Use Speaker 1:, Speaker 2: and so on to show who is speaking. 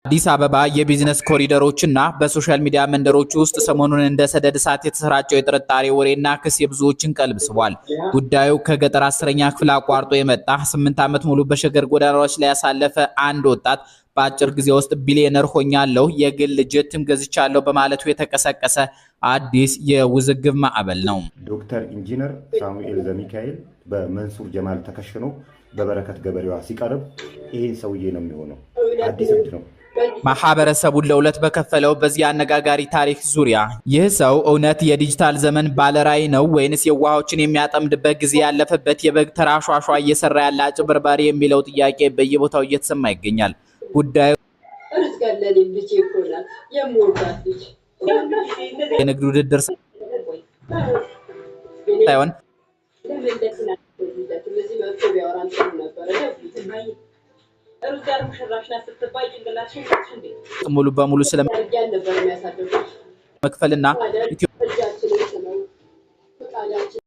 Speaker 1: አዲስ አበባ የቢዝነስ ኮሪደሮችና በሶሻል ሚዲያ መንደሮች ውስጥ ሰሞኑን እንደ ሰደድ እሳት የተሰራጨው የጥርጣሬ ወሬና ክስ የብዙዎችን ቀልብ ስቧል። ጉዳዩ ከገጠር 10ኛ ክፍል አቋርጦ የመጣ 8 ዓመት ሙሉ በሸገር ጎዳናዎች ላይ ያሳለፈ አንድ ወጣት በአጭር ጊዜ ውስጥ ቢሊዮነር ሆኛለሁ፣ የግል ጀትም ገዝቻለሁ በማለቱ የተቀሰቀሰ አዲስ የውዝግብ ማዕበል ነው።
Speaker 2: ዶክተር ኢንጂነር ሳሙኤል ዘሚካኤል በመንሱር ጀማል ተከሽኖ በበረከት ገበሬዋ ሲቀርብ ይሄን ሰውዬ ነው የሚሆነው። አዲስ እብድ ነው።
Speaker 1: ማህበረሰቡን ለሁለት በከፈለው በዚህ አነጋጋሪ ታሪክ ዙሪያ ይህ ሰው እውነት የዲጂታል ዘመን ባለራዕይ ነው ወይንስ የዋሆችን የሚያጠምድበት ጊዜ ያለፈበት የበግ ተራሿሿ እየሰራ ያለ አጭበርባሪ የሚለው ጥያቄ በየቦታው እየተሰማ ይገኛል። ጉዳዩ የንግድ ውድድር ሳይሆን ሙሉ በሙሉ ስለመክፈልና